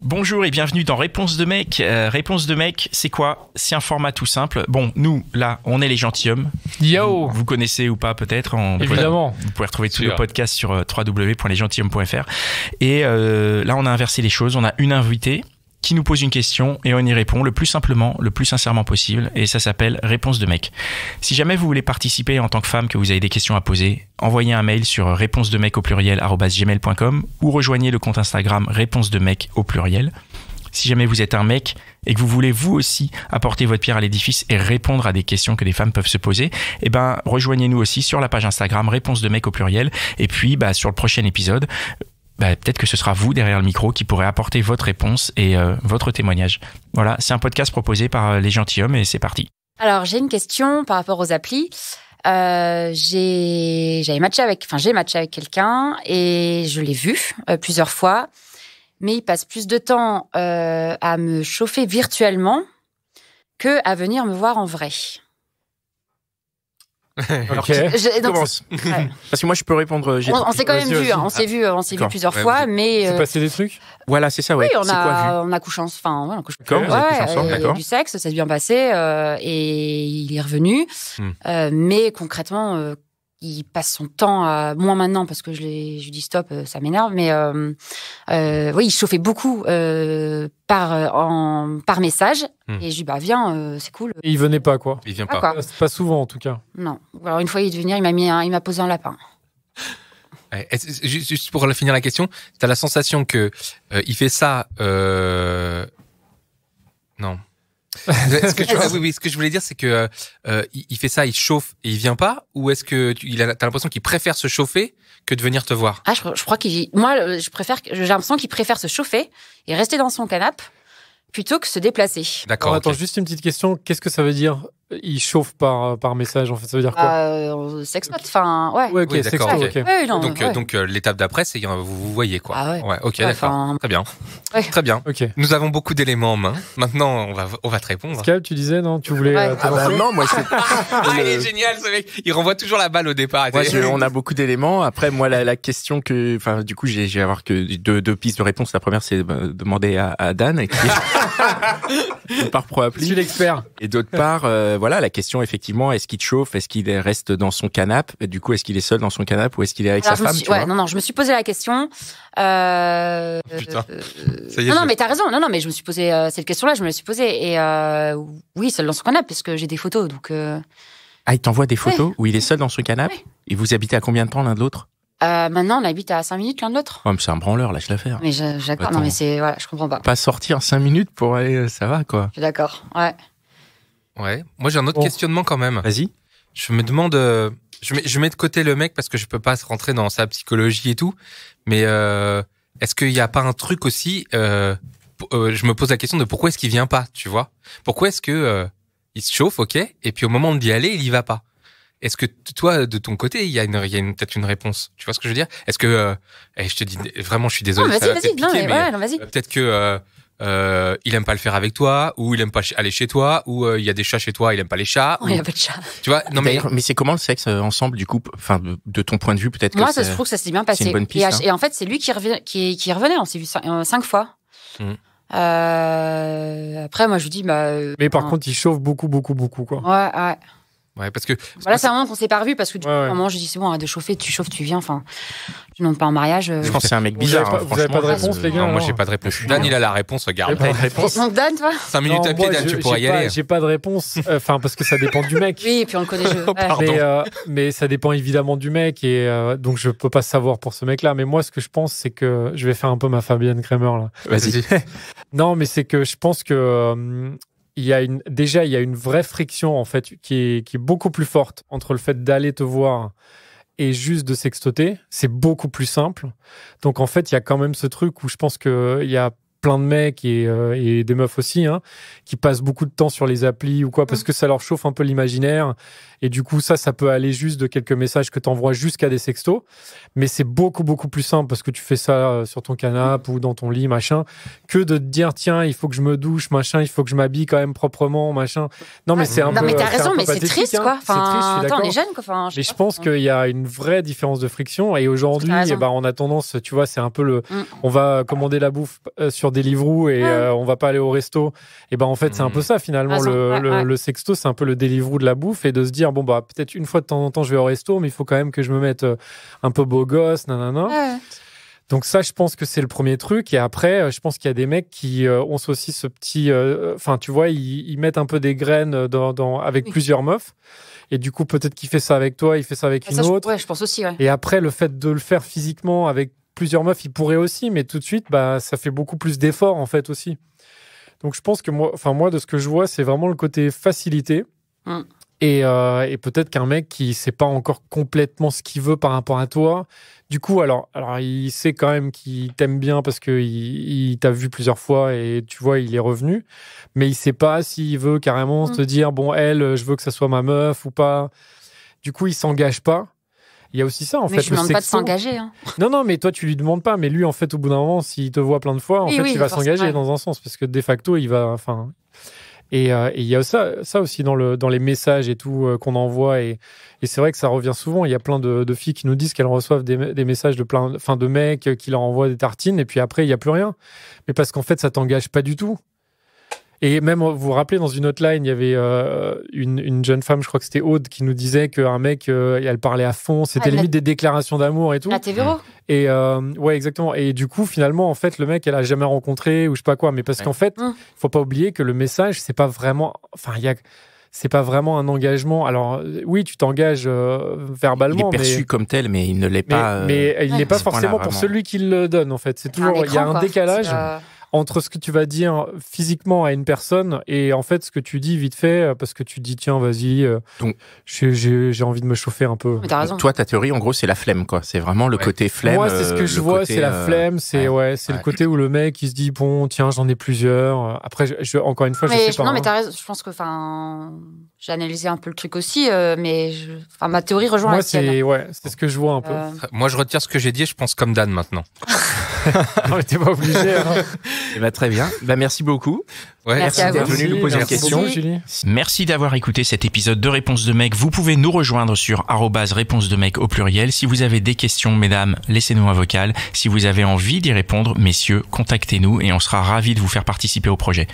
Bonjour et bienvenue dans Réponse de mec. Réponse de mec, c'est quoi? C'est un format tout simple. Bon, nous, là, on est les gentilshommes. Yo. Vous connaissez ou pas peut-être. Évidemment. Vous pouvez retrouver tous les podcasts sur www.lesgentilhommes.fr. Et là, on a inversé les choses. On a une invitée qui nous pose une question et on y répond le plus simplement, le plus sincèrement possible. Et ça s'appelle Réponse de mec. Si jamais vous voulez participer en tant que femme, que vous avez des questions à poser, envoyez un mail sur réponsedemec@gmail.com ou rejoignez le compte Instagram Réponse de mec au pluriel. Si jamais vous êtes un mec et que vous voulez vous aussi apporter votre pierre à l'édifice et répondre à des questions que des femmes peuvent se poser, eh ben, rejoignez-nous aussi sur la page Instagram Réponse de mec au pluriel. Et puis, sur le prochain épisode, peut-être que ce sera vous derrière le micro qui pourrez apporter votre réponse et votre témoignage. Voilà, c'est un podcast proposé par les gentilshommes et c'est parti. Alors, j'ai une question par rapport aux applis. J'ai matché avec quelqu'un et je l'ai vu plusieurs fois, mais il passe plus de temps à me chauffer virtuellement que à venir me voir en vrai. Ok. Commence. Ouais. Parce que moi, je peux répondre. On s'est quand même vu, on s'est vu plusieurs fois, mais C'est passé des trucs? Voilà, c'est ça, ouais. oui, C'est quoi, on a couché ensemble. On a couché. D'accord, vous avez couché ensemble, il y a d'accord. du sexe, ça s'est bien passé, et il est revenu. Mais concrètement, il passe son temps à moins maintenant parce que je lui dis stop, ça m'énerve. Mais oui, il chauffait beaucoup par message. Et je dis viens, c'est cool. Et il venait pas, quoi. Il vient Ah, pas. quoi. Pas souvent, en tout cas. Non. Alors une fois il est venu, il m'a posé un lapin. Ouais. Juste pour finir la question, t'as la sensation que il fait ça. Non. Ce que je voulais dire, c'est que il fait ça, il chauffe et il vient pas, ou est-ce que t'as l'impression qu'il préfère se chauffer que de venir te voir? Ah, je crois j'ai l'impression qu'il préfère se chauffer et rester dans son canapé plutôt que se déplacer. D'accord. Alors, attends, ok. juste une petite question. Qu'est-ce que ça veut dire? Il chauffe par message, en fait. Ça veut dire quoi? Sextote, enfin, ouais. Ouais, ok, Oui, sexto, d'accord, ok. Ouais, non, Donc, ouais. l'étape d'après, c'est vous voyez quoi. Ah ouais. Ok, Ouais, d'accord. enfin, Très bien. ouais. Très bien. Ok. Nous avons beaucoup d'éléments en main. Maintenant, on va te répondre. Pascal, tu disais, non? Tu voulais Ouais. te lancer? non, moi, Ah, il est génial ce mec. Il renvoie toujours la balle au départ. on a beaucoup d'éléments. Après, moi, la question du coup, j'ai avoir que deux pistes de réponse. La première, c'est demander à Dan, qui par pro Je appli. suis l'expert. Et d'autre part, voilà, la question, effectivement, est-ce qu'il te chauffe? Est-ce qu'il reste dans son canapé? Et du coup, est-ce qu'il est seul dans son canapé ou est-ce qu'il est avec Alors, sa femme? tu vois je me suis posé la question. Putain. Ça y est, Non, mais t'as raison. Non, mais je me suis posé cette question-là. Je me la suis posée. Et oui, seul dans son canapé, parce que j'ai des photos. Donc, Ah, il t'envoie des photos où il est seul dans son canapé? Ouais. Et vous habitez à combien de temps l'un de l'autre? maintenant, on habite à 5 minutes l'un de l'autre. Ouais, mais c'est un branleur, lâche l'affaire. Mais j'accorde. Attends. Non, mais je comprends pas. Pas sortir 5 minutes pour aller, ça va, quoi. Je suis d'accord. Ouais. Ouais. Moi, j'ai un autre Bon. questionnement quand même. Vas-y. Je me demande, je mets de côté le mec parce que je peux pas se rentrer dans sa psychologie et tout. Mais est-ce qu'il y a pas un truc aussi je me pose la question de pourquoi est-ce qu'il vient pas, tu vois? Pourquoi est-ce que il se chauffe, ok, et puis au moment d'y aller, il y va pas? Est-ce que toi, de ton côté, il y a peut-être une réponse? Tu vois ce que je veux dire? Est-ce que je te dis vraiment, je suis désolé. Non, ça va vas-y. peut-être Non, piquer, mais non, vas-y. peut-être que il aime pas le faire avec toi, ou il aime pas aller chez toi, ou il y a des chats chez toi, il aime pas les chats. Il n'y a pas de chat. Tu vois? Non mais D'ailleurs, mais c'est comment le sexe ensemble, du coup, enfin, de ton point de vue, peut-être Moi, que ça se trouve que ça s'est bien passé. c'est une bonne piste, Et en fait, c'est lui qui revenait. On s'est vu 5 fois. Après, moi, je lui dis, Mais par contre, il chauffe beaucoup, quoi. ouais. ouais, parce que Voilà, c'est un moment qu'on s'est pas revu parce que du coup, Ouais, ouais. à un moment, je dis, c'est bon, arrête de chauffer, tu chauffes, tu viens. Enfin, tu demandes pas en mariage. Je pense que c'est un mec Vous bizarre. avez pas- vous avez pas de franchement, réponse, les gars? non, moi alors j'ai pas de réponse. Dan, il a la réponse, regarde. Pas de réponse. Donc, Dan, toi 5 minutes Non, à pied, moi, Dan, tu pourras y aller. J'ai pas de réponse. Enfin, parce que ça dépend du mec. Oui, et puis on le connaît. Mais ça dépend évidemment du mec et donc je peux pas savoir pour ce mec-là. Mais moi, ce que je pense, c'est que je vais faire un peu ma Fabienne Kramer là. Vas-y. Non, mais c'est que je pense que il y a une vraie friction en fait qui est beaucoup plus forte entre le fait d'aller te voir et juste de sextoter. C'est beaucoup plus simple. Donc en fait, il y a quand même ce truc où je pense que il y a plein de mecs et des meufs aussi qui passent beaucoup de temps sur les applis ou quoi parce que ça leur chauffe un peu l'imaginaire et du coup ça peut aller juste de quelques messages que t'envoies jusqu'à des sextos, mais c'est beaucoup plus simple parce que tu fais ça sur ton canapé ou dans ton lit machin que de te dire tiens il faut que je me douche machin, il faut que je m'habille quand même proprement machin. Non mais c'est un peu. Non mais t'as c'est un raison, peu mais c'est pathétique, triste quoi. C'est triste, je suis Enfin, attends, d'accord. on est jeunes quoi. Enfin, Mais je pense qu'il y a une vraie différence de friction et aujourd'hui, T'as raison. on a tendance, tu vois, c'est un peu on va commander la bouffe sur Deliveroo et on va pas aller au resto. Et ben en fait, c'est un peu ça finalement. Le sexto, c'est un peu le Deliveroo de la bouffe et de se dire bon bah peut-être une fois de temps en temps je vais au resto, mais il faut quand même que je me mette un peu beau gosse, nanana. Ouais. Donc ça, je pense que c'est le premier truc. Et après, je pense qu'il y a des mecs qui ont aussi ce petit... Enfin, tu vois, ils mettent un peu des graines avec plusieurs meufs. Et du coup, peut-être qu'il fait ça avec toi, il fait ça avec une autre. Ouais, je pense aussi, ouais. Et après, le fait de le faire physiquement avec plusieurs meufs, il pourrait aussi. Mais tout de suite, bah, ça fait beaucoup plus d'efforts, en fait, aussi. Donc, je pense que moi, de ce que je vois, c'est vraiment le côté facilité. Et peut-être qu'un mec qui sait pas encore complètement ce qu'il veut par rapport à toi, du coup, alors il sait quand même qu'il t'aime bien parce que il t'a vu plusieurs fois et tu vois, il est revenu, mais il sait pas s'il veut carrément te dire bon, je veux que ça soit ma meuf ou pas. Du coup, il s'engage pas. Il y a aussi ça, en fait. Mais je ne demande pas de s'engager. Hein. Non, mais toi, tu lui demandes pas. Mais lui, en fait, au bout d'un moment, s'il te voit plein de fois, il va s'engager dans un sens parce que de facto, il va, enfin. Et il y a ça aussi dans les messages et tout qu'on envoie. Et c'est vrai que ça revient souvent. Il y a plein de filles qui nous disent qu'elles reçoivent des messages de mecs qui leur envoient des tartines. Et puis après, il n'y a plus rien. Mais parce qu'en fait, ça t'engage pas du tout. Et même, vous vous rappelez, dans une hotline, il y avait une jeune femme, je crois que c'était Aude, qui nous disait qu'un mec, elle parlait à fond. C'était limite des déclarations d'amour et tout. La TVO. Et ouais, exactement. Et du coup, finalement, en fait, le mec, elle a jamais rencontré ou je sais pas quoi. Mais parce qu'en fait, faut pas oublier que le message, c'est pas vraiment. Enfin, c'est pas vraiment un engagement. Alors, oui, tu t'engages verbalement. Il est perçu comme tel, mais il ne l'est pas. Mais il n'est pas forcément pour celui qui le donne, en fait. C'est toujours. Il y a un décalage entre ce que tu vas dire physiquement à une personne et en fait ce que tu dis vite fait parce que tu dis tiens vas-y donc j'ai envie de me chauffer un peu. Mais t'as raison. Toi ta théorie en gros c'est la flemme quoi, c'est vraiment le côté flemme. Moi c'est ce que je vois, c'est la flemme, c'est le côté où le mec il se dit bon tiens j'en ai plusieurs. Après encore une fois je sais pas. Non mais t'as raison, je pense que j'ai analysé un peu le truc aussi mais ma théorie rejoint la tienne. Moi c'est ce que je vois un peu. Moi je retire ce que j'ai dit, je pense comme Dan maintenant. Non mais t'es pas obligé. Eh ben, très bien. Merci beaucoup. Merci d'être venu nous poser la question. Merci d'avoir écouté cet épisode de Réponse de Mec. Vous pouvez nous rejoindre sur @réponse de mec au pluriel. Si vous avez des questions, mesdames, laissez-nous un vocal. Si vous avez envie d'y répondre, messieurs, contactez-nous et on sera ravis de vous faire participer au projet.